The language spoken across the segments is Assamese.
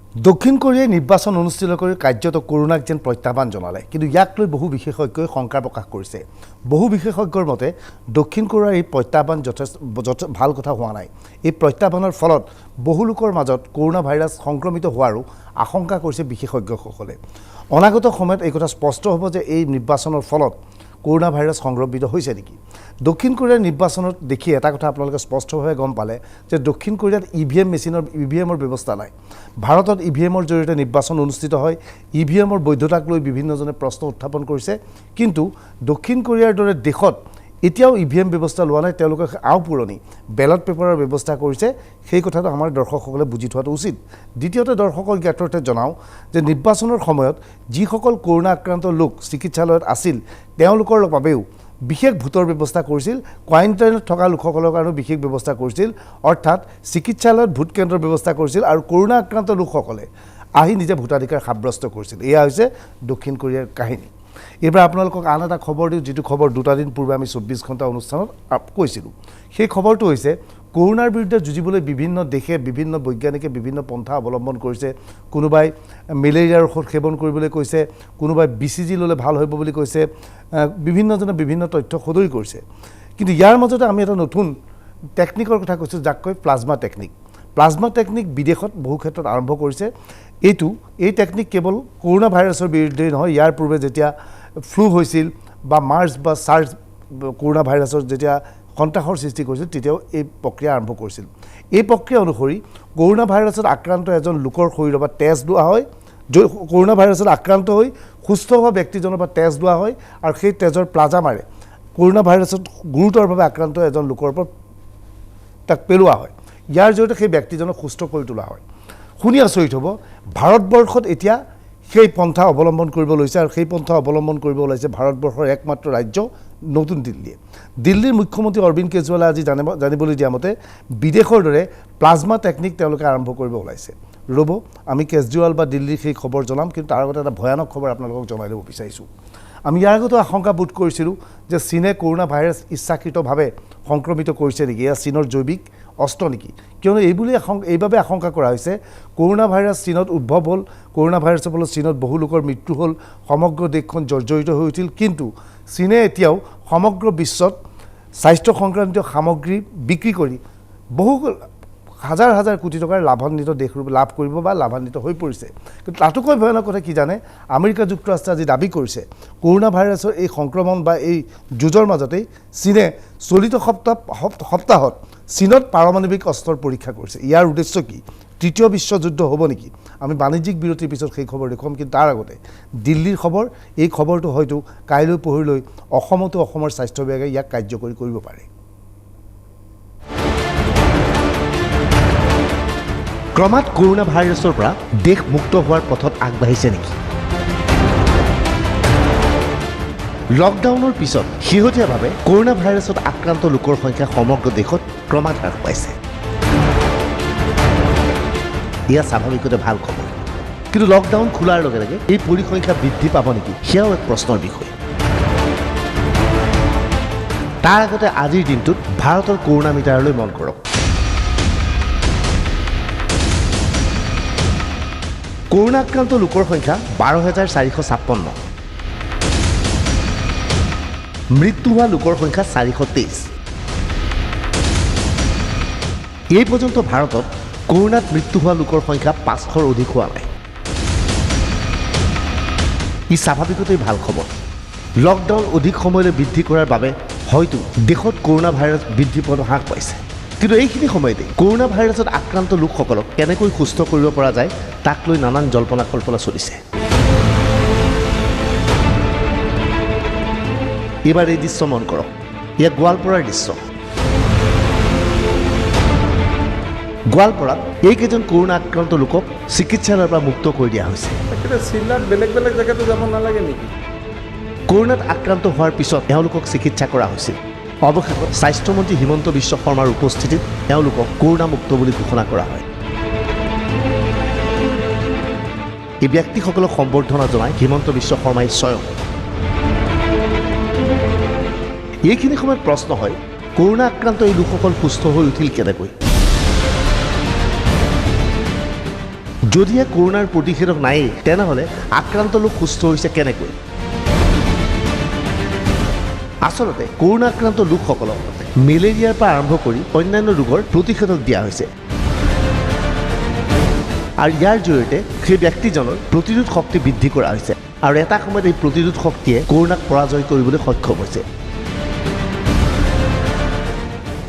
দক্ষিণ কোৰিয়াই নিৰ্বাচন অনুষ্ঠিত কৰি কাৰ্যত কৰোনাক যেন প্ৰত্যাহ্বান জনালে, কিন্তু ইয়াক লৈ বহু বিশেষজ্ঞই শংকা প্ৰকাশ কৰিছে। বহু বিশেষজ্ঞৰ মতে দক্ষিণ কোৰিয়াৰ এই প্ৰত্যাহ্বান যথেষ্ট ভাল কথা হোৱা নাই। এই প্ৰত্যাহ্বানৰ ফলত বহু লোকৰ মাজত কৰোনা ভাইৰাছ সংক্ৰমিত হোৱাৰো আশংকা কৰিছে বিশেষজ্ঞসকলে। অনাগত সময়ত এই কথা স্পষ্ট হ'ব যে এই নিৰ্বাচনৰ ফলত কৰোনা ভাইৰাছ সংক্ৰমিত হৈছে নেকি। দক্ষিণ কোৰিয়াৰ নিৰ্বাচনত দেখি এটা কথা আপোনালোকে স্পষ্টভাৱে গম পালে যে দক্ষিণ কোৰিয়াত ইভিএমৰ ব্যৱস্থা নাই। ভাৰতত ইভিএমৰ জৰিয়তে নিৰ্বাচন অনুষ্ঠিত হয়। ইভিএমৰ বৈধতাক লৈ বিভিন্নজনে প্ৰশ্ন উত্থাপন কৰিছে, কিন্তু দক্ষিণ কোৰিয়াৰ দৰে দেশত এতিয়াও ইভিএম ব্যৱস্থা লোৱা নাই। তেওঁলোকে পুৰণি বেলট পেপাৰৰ ব্যৱস্থা কৰিছে। সেই কথাটো আমাৰ দৰ্শকসকলে বুজি থোৱাটো উচিত। দ্বিতীয়তে দৰ্শকক জ্ঞাতাৰ্থে জনাওঁ যে নিৰ্বাচনৰ সময়ত যিসকল কৰোনা আক্ৰান্ত লোক চিকিৎসালয়ত আছিল তেওঁলোকৰ বাবেও বিশেষ ভোটৰ ব্যৱস্থা কৰিছিল। কোৱাৰেণ্টাইনত থকা লোকসকলৰ কাৰণেও বিশেষ ব্যৱস্থা কৰিছিল, অৰ্থাৎ চিকিৎসালয়ত ভোট কেন্দ্ৰৰ ব্যৱস্থা কৰিছিল আৰু কৰোনা আক্ৰান্ত লোকসকলে আহি নিজে ভোটাধিকাৰ সাব্যস্ত কৰিছিল। এয়া হৈছে দক্ষিণ কোৰিয়াৰ কাহিনী। এইবাৰ আপোনালোকক আন এটা খবৰ দিওঁ, যিটো খবৰ 2 দিন পূৰ্বে আমি 24 ঘণ্টা অনুষ্ঠানত কৈছিলোঁ। সেই খবৰটো হৈছে কৰোনাৰ বিৰুদ্ধে যুঁজিবলৈ বিভিন্ন দেশে বিভিন্ন বৈজ্ঞানিকে বিভিন্ন পন্থা অৱলম্বন কৰিছে। কোনোবাই মেলেৰিয়াৰ ঔষধ সেৱন কৰিবলৈ কৈছে, কোনোবাই BCG ল'লে ভাল হ'ব বুলি কৈছে, বিভিন্নজনে বিভিন্ন তথ্য সদৰি কৰিছে। কিন্তু ইয়াৰ মাজতে আমি এটা নতুন টেকনিকৰ কথা কৈছোঁ, যাক কয় প্লাজমা টেকনিক। প্লাজমা টেকনিক বিদেশত বহু ক্ষেত্ৰত আৰম্ভ কৰিছে। এই টেকনিক কেৱল কৰোনা ভাইৰাছৰ বিৰুদ্ধেই নহয়, ইয়াৰ পূৰ্বে যেতিয়া ফ্লু হৈছিল বা মাৰ্চ বা চাৰ্চ কৰোনা ভাইৰাছৰ যেতিয়া সন্ত্ৰাসৰ সৃষ্টি কৰিছিল তেতিয়াও এই প্ৰক্ৰিয়া আৰম্ভ কৰিছিল। এই প্ৰক্ৰিয়া অনুসৰি কৰোনা ভাইৰাছত আক্ৰান্ত এজন লোকৰ শৰীৰৰ পৰা তেজ লোৱা হয়। কৰোনা ভাইৰাছত আক্ৰান্ত হৈ সুস্থ হোৱা ব্যক্তিজনৰ পৰা তেজ লোৱা হয় আৰু সেই তেজৰ প্লাজমাৰে কৰোনা ভাইৰাছত গুৰুতৰভাৱে আক্ৰান্ত এজন লোকৰ ওপৰত তাক পেলোৱা হয়। ইয়াৰ জৰিয়তে সেই ব্যক্তিজনক সুস্থ কৰি তোলা হয়। শুনি আচৰিত হ'ব, ভাৰতবৰ্ষত এতিয়া সেই পন্থা অৱলম্বন কৰিব লৈছে আৰু সেই পন্থা অৱলম্বন কৰিব ওলাইছে ভাৰতবৰ্ষৰ একমাত্ৰ ৰাজ্য নতুন দিল্লীয়ে। দিল্লীৰ মুখ্যমন্ত্ৰী অৰবিন্দ কেজৰিৱালে আজি জানিবলৈ দিয়া মতে বিদেশৰ দৰে প্লাজমা টেকনিক তেওঁলোকে আৰম্ভ কৰিব ওলাইছে। ৰ'ব, আমি কেজৰিৱাল বা দিল্লীৰ সেই খবৰ জনাম, কিন্তু তাৰ আগতে এটা ভয়ানক খবৰ আপোনালোকক জনাই দিব বিচাৰিছোঁ। আমি ইয়াৰ আগতো আশংকা বোধ কৰিছিলোঁ যে চীনে কৰোনা ভাইৰাছ ইচ্ছাকৃতভাৱে সংক্ৰমিত কৰিছে নেকি, এয়া চীনৰ জৈৱিক অস্ত্ৰ নেকি। কিয়নো এইবাবে আশংকা কৰা হৈছে কৰোনা ভাইৰাছ চীনত উদ্ভৱ হ'ল, কৰোনা ভাইৰাছৰ ফলত চীনত বহু লোকৰ মৃত্যু হ'ল, সমগ্ৰ দেশখন জৰ্জৰিত হৈ উঠিল। কিন্তু চীনে এতিয়াও সমগ্ৰ বিশ্বত স্বাস্থ্য সংক্ৰান্তীয় সামগ্ৰী বিক্ৰী কৰি বহু হাজাৰ হাজাৰ কোটি টকাৰ লাভান্বিত দেশৰূপে লাভ কৰিব বা লাভান্বিত হৈ পৰিছে। কিন্তু তাতোকৈ ভয়ানক কথা কি জানে, আমেৰিকা যুক্তৰাষ্ট্ৰে আজি দাবী কৰিছে কৰোনা ভাইৰাছৰ এই সংক্ৰমণ বা এই যুঁজৰ মাজতেই চীনে চলিত সপ্তাহত চীনত পাৰমাণৱিক অস্ত্ৰৰ পৰীক্ষা কৰিছে। ইয়াৰ উদ্দেশ্য কি? তৃতীয় বিশ্বযুদ্ধ হ'ব নেকি? আমি বাণিজ্যিক বিৰতিৰ পিছত সেই খবৰ দেখুৱাম, কিন্তু তাৰ আগতে দিল্লীৰ খবৰ। এই খবৰটো হয়তো কাইলৈ পৰহিলৈ অসমতো অসমৰ স্বাস্থ্য বিভাগে ইয়াক কাৰ্যকৰী কৰিব পাৰে। ক্ৰমাৎ কৰোনা ভাইৰাছৰ পৰা দেশ মুক্ত হোৱাৰ পথত আগবাঢ়িছে নেকি? লকডাউনৰ পিছত শেহতীয়াভাৱে কৰোনা ভাইৰাছত আক্ৰান্ত লোকৰ সংখ্যা সমগ্ৰ দেশত ক্ৰমাৎ হ্ৰাস পাইছে। এয়া স্বাভাৱিকতে ভাল খবৰ, কিন্তু লকডাউন খোলাৰ লগে লগে এই পৰিসংখ্যা বৃদ্ধি পাব নেকি, সেয়াও এক প্ৰশ্নৰ বিষয়। তাৰ আগতে আজিৰ দিনটোত ভাৰতৰ কৰোনা মিটাৰলৈ মন কৰক। কৰোনা আক্ৰান্ত লোকৰ সংখ্যা 12,456। মৃত্যু হোৱা লোকৰ সংখ্যা 423। এই পৰ্যন্ত ভাৰতত কৰোনাত মৃত্যু হোৱা লোকৰ সংখ্যা 500ৰ অধিক হোৱা নাই। ই স্বাভাৱিকতেই ভাল খবৰ। লকডাউন অধিক সময়লৈ বৃদ্ধি কৰাৰ বাবে হয়তো দেশত কৰোনা ভাইৰাছ বৃদ্ধি পোৱাটো হ্ৰাস পাইছে। কিন্তু এইখিনি সময়তে কৰোনা ভাইৰাছত আক্ৰান্ত লোকসকলক কেনেকৈ সুস্থ কৰিব পৰা যায় তাক লৈ নানান জল্পনা কল্পনা চলিছে। এইবাৰ এই দৃশ্য মন কৰক, এয়া গোৱালপাৰাৰ দৃশ্য। গোৱালপাৰাত এইকেইজন কৰোনা আক্ৰান্ত লোকক চিকিৎসালয়ৰ পৰা মুক্ত কৰি দিয়া হৈছে। বেলেগ বেলেগ জেগাতো যাব নালাগে নেকি? কৰোনাত আক্ৰান্ত হোৱাৰ পিছত এওঁলোকক চিকিৎসা কৰা হৈছিল। অৱশেষত স্বাস্থ্যমন্ত্ৰী হিমন্ত বিশ্ব শৰ্মাৰ উপস্থিতিত এওঁলোকক কৰোনামুক্ত বুলি ঘোষণা কৰা হয়। এই ব্যক্তিসকলক সম্বৰ্ধনা জনাই হিমন্ত বিশ্ব শৰ্মাই স্বয়ং। এইখিনি সময়ত প্ৰশ্ন হয়, কৰোনা আক্ৰান্ত এই লোকসকল সুস্থ হৈ উঠিল কেনেকৈ? যদিহে কৰোণাৰ প্ৰতিষেধক নায়েই তেনেহ'লে আক্ৰান্ত লোক সুস্থ হৈছে কেনেকৈ? আচলতে কৰোণা আক্ৰান্ত লোকসকলক মেলেৰিয়াৰ পৰা আৰম্ভ কৰি অন্যান্য ৰোগৰ প্ৰতিষেধক দিয়া হৈছে আৰু ইয়াৰ জৰিয়তে সেই ব্যক্তিজনৰ প্ৰতিৰোধ শক্তি বৃদ্ধি কৰা হৈছে আৰু এটা সময়ত এই প্ৰতিৰোধ শক্তিয়ে কৰোণাক পৰাজয় কৰিবলৈ সক্ষম হৈছে,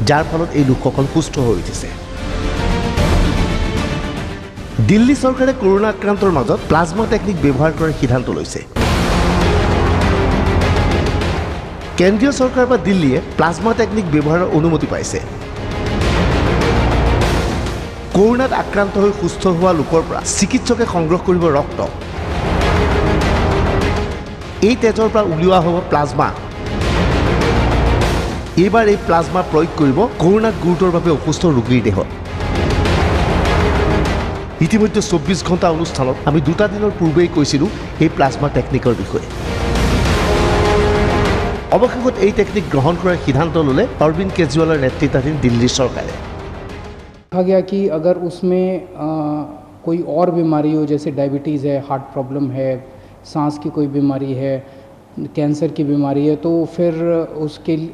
যাৰ ফলত এই লোকসকল সুস্থ হৈ উঠিছে। দিল্লী চৰকাৰে কৰোণা আক্ৰান্তৰ মাজত প্লাজমা টেকনিক ব্যৱহাৰ কৰাৰ সিদ্ধান্ত লৈছে। কেন্দ্ৰীয় চৰকাৰ বা দিল্লীয়ে প্লাজমা টেকনিক ব্যৱহাৰৰ অনুমতি পাইছে। কৰোণাত আক্ৰান্ত হৈ সুস্থ হোৱা লোকৰ পৰা চিকিৎসকে সংগ্ৰহ কৰিব ৰক্ত। এই তেজৰ পৰা উলিওৱা হ'ব প্লাজমা। এইবাৰ এই প্লাজমা প্ৰয়োগ কৰিব কৰোণাত গুৰুতৰভাৱে অসুস্থ ৰোগীৰ দেহত। ইতিমধ্যে 24 ঘণ্টা অনুষ্ঠানত আমি 2টা দিনৰ পূৰ্বেই কৈছিলোঁ এই প্লাজমা টেকনিকৰ বিষয়ে। অৱশেষত এই টেকনিক গ্ৰহণ কৰাৰ সিদ্ধান্ত ল'লে অৰবিন্দ কেজৰিৱালৰ নেতৃত্বাধীন দিল্লীৰ চৰকাৰে। कहा गया कि अगर उसमें कोई और बीमारी हो, जैसे डायबिटीज़ है, हार्ट प्रॉब्लम है, सांस की कोई बीमारी है, कैंसर की बीमारी है, तो फिर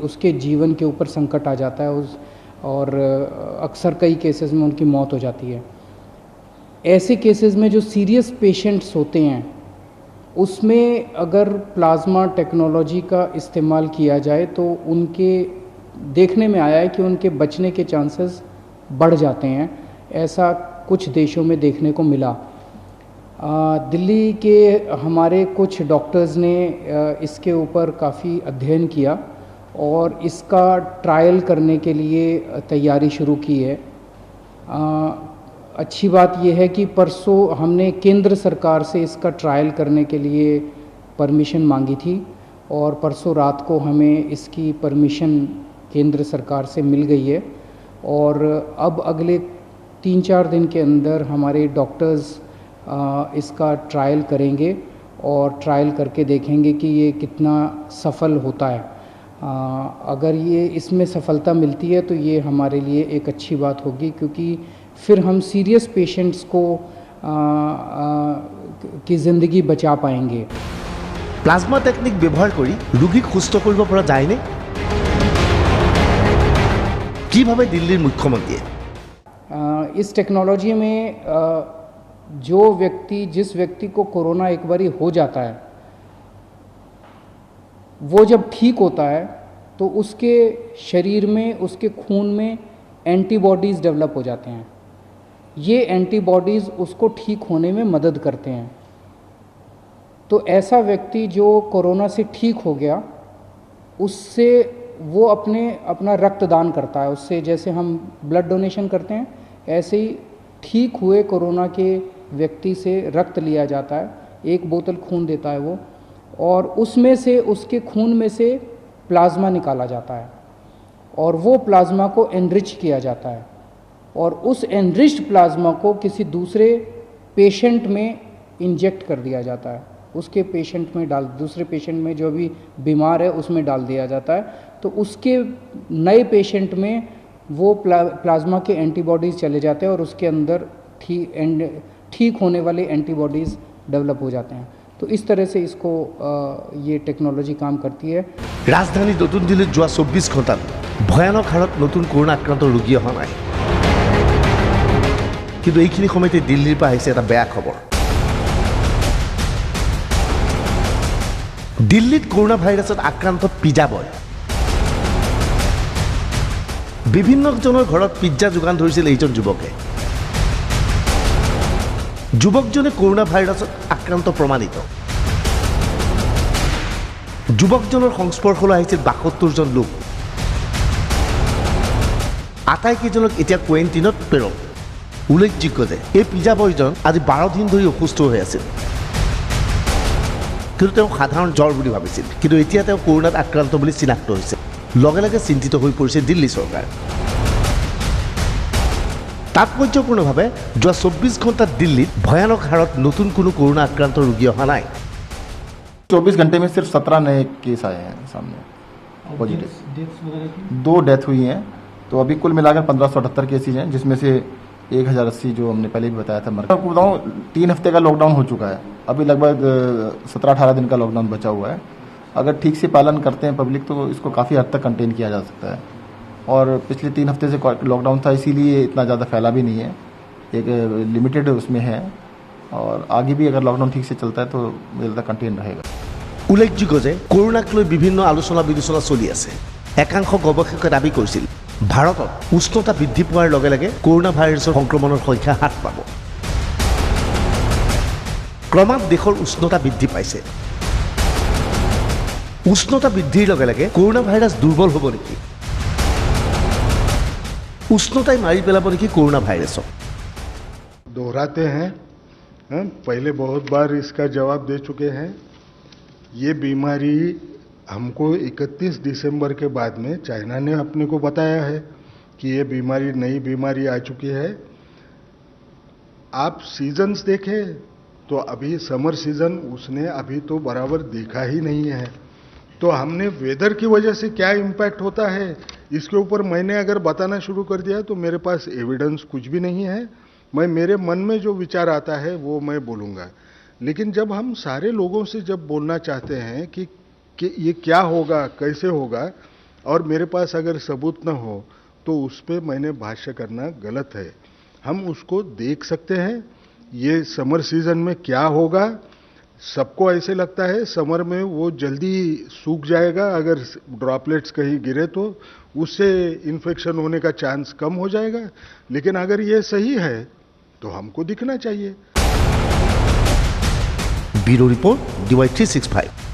उसके जीवन के ऊपर संकट आ जाता है और अक्सर कई केसेस में उनकी मौत हो जाती है। ऐसे केसेस में जो सीरियस पेशेंट्स होते हैं उसमें अगर प्लाज्मा टेक्नोलॉजी का इस्तेमाल किया जाए तो उनके देखने में आया है कि उनके बचने के चांसेस बढ़ जाते हैं। ऐसा कुछ देशों में देखने को मिला। दिल्ली के हमारे कुछ डॉक्टर्स ने इसके ऊपर काफ़ी अध्ययन किया और इसका ट्रायल करने के लिए तैयारी शुरू की है। अच्छी बात यह है कि परसों हमने केंद्र सरकार से इसका ट्रायल करने के लिए परमिशन मांगी थी और परसों रात को हमें इसकी परमिशन केंद्र सरकार से मिल गई है और अब अगले 3-4 दिन के अंदर हमारे डॉक्टर्स इसका ट्रायल करेंगे और ट्रायल करके देखेंगे कि ये कितना सफल होता है। अगर ये इसमें सफलता मिलती है तो ये हमारे लिए एक अच्छी बात होगी, क्योंकि फिर हम सीरियस पेशेंट्स को की ज़िंदगी बचा पाएंगे। প্লাজমা টেকনিক ব্যৱহাৰ কৰি ৰোগীক সুস্থ কৰিব পৰা যায়নে? কি ভাবে দিল্লীৰ মুখ্যমন্ত্ৰীয়ে? इस टेक्नोलॉजी में जिस व्यक्ति को कोरोना एक बारी हो जाता है, वो जब ठीक होता है तो उसके शरीर में, उसके खून में एंटीबॉडीज़ डेवलप हो जाते हैं। ये एंटीबॉडीज़ उसको ठीक होने में मदद करते हैं। तो ऐसा व्यक्ति जो कोरोना से ठीक हो गया, उससे वो अपना रक्तदान करता है। उससे जैसे हम ब्लड डोनेशन करते हैं, ऐसे ही ठीक हुए कोरोना के व्यक्ति से रक्त लिया जाता है। 1 बोतल खून देता है वो, और उसमें से, उसके खून में से प्लाज्मा निकाला जाता है और वो प्लाज्मा को एनरिच किया जाता है और उस एनरिच्ड प्लाज्मा को किसी दूसरे पेशेंट में इंजेक्ट कर दिया जाता है। उसके पेशेंट में दूसरे पेशेंट में जो भी बीमार है उसमें डाल दिया जाता है। तो उसके नए पेशेंट में वो प्लाज्मा के एंटीबॉडीज़ चले जाते हैं और उसके अंदर ठीक होने वाले एंटीबॉडीज़ डेवलप हो जाते हैं। तो इस तरह से इसको ये टेक्नोलॉजी काम करती है। राजधानी नतुन दिल्लीत যোৱা 24 ঘণ্টাত ভয়ানক হাৰত নতুন কৰোণা আক্ৰান্ত ৰোগী অহা নাই, কিন্তু এইখিনি সময়তে দিল্লীৰ পৰা আহিছে এটা বেয়া খবৰ। দিল্লীত কৰোণা ভাইৰাছত আক্ৰান্ত পিজ্জা বয়। বিভিন্নজনৰ ঘৰত পিজ্জা যোগান ধৰিছিল এইজন যুৱকে। যুৱকজনে কৰোণা ভাইৰাছত আক্ৰান্ত প্ৰমাণিত। যুৱকজনৰ সংস্পৰ্শলৈ আহিছিল 72জন লোক। আটাইকেইজনক এতিয়া কোৱাৰেণ্টাইনত প্ৰেৰণ। উল্লেখযোগ্য যে এই পিজ্জা বয়জন আজি 12 দিন ধৰি অসুস্থ হৈ আছিল, কিন্তু তেওঁ সাধাৰণ জ্বৰ বুলি ভাবিছিল। কিন্তু এতিয়া তেওঁ কৰোণাত আক্ৰান্ত বুলি চিনাক্ত হৈছে। লগে লগে চিন্তিত হৈ পৰিছে দিল্লী চৰকাৰ। তাৎপৰ্যপূৰ্ণভাৱে যোৱা 24 ঘণ্টাত দিল্লীত ভয়ানক হাৰত নতুন কোনো কৰোণা আক্ৰান্ত ৰোগী অহা নাই। 24 घंटे में सिर्फ 17 नए केस आए हैं सामने पॉजिटिव। 2 डेथ हुई हैं, तो अभी कुल मिलाकर 1578 केसेज हैं, जिसमें से 1080 जो हमने पहले भी बताया था। मैं आपको बताऊँ 3 हफ्ते का लॉकडाउन हो चुका है, अभी लगभग 17-18 दिन का लॉकडाउन बचा हुआ है। अगर ठीक से पालन करते हैं पब्लिक तो इसको काफ़ी हद तक कंटेन किया जा सकता है। और पिछले 3 हफ्ते से लॉकडाउन था, इसीलिए इतना ज़्यादा फैला भी नहीं है, एक लिमिटेड उसमें है। और आगे भी अगर लॉकडाउन ठीक से चलता है तो ज़्यादा कंटेन रहेगा। উল্লেখযোগ্য যে কৰোণাক লৈ বিভিন্ন আলোচনা বিলোচনা চলি আছে। একাংশ গৱেষকে দাবী কৰিছিল ভাৰতত উষ্ণতা বৃদ্ধি পোৱাৰ লগে লগে কৰোণা ভাইৰাছৰ সংক্ৰমণৰ সংখ্যা হ্ৰাস পাব। ক্ৰমাৎ দেশৰ উষ্ণতা বৃদ্ধি পাইছে। উষ্ণতা বৃদ্ধিৰ লগে লগে কৰোণা ভাইৰাছ দুৰ্বল হ'ব নেকি? উষ্ণতাই মাৰি পেলাব নেকি কৰোণা ভাইৰাছক? दोहराते हैं, पहले बहुत बार इसका जवाब दे चुके हैं। ये बीमारी हमको 31 दिसंबर के बाद में चाइना ने अपने को बताया है कि ये बीमारी नई बीमारी आ चुकी है। आप सीजन्स देखें तो अभी समर सीजन उसने अभी तो बराबर देखा ही नहीं है। तो हमने वेदर की वजह से क्या इम्पैक्ट होता है इसके ऊपर मैंने अगर बताना शुरू कर दिया तो मेरे पास एविडेंस कुछ भी नहीं है। मैं मेरे मन में जो विचार आता है वो मैं बोलूँगा। लेकिन जब हम सारे लोगों से जब बोलना चाहते हैं कि ये क्या होगा, कैसे होगा, और मेरे पास अगर सबूत न हो तो उस पर मैंने भाष्य करना गलत है। हम उसको देख सकते हैं, ये समर सीजन में क्या होगा। सबको ऐसे लगता है समर में वो जल्दी सूख जाएगा, अगर ड्रॉपलेट्स कहीं गिरे तो उससे इन्फेक्शन होने का चांस कम हो जाएगा। लेकिन अगर ये सही है तो हमको दिखना चाहिए। Bureau report DY365।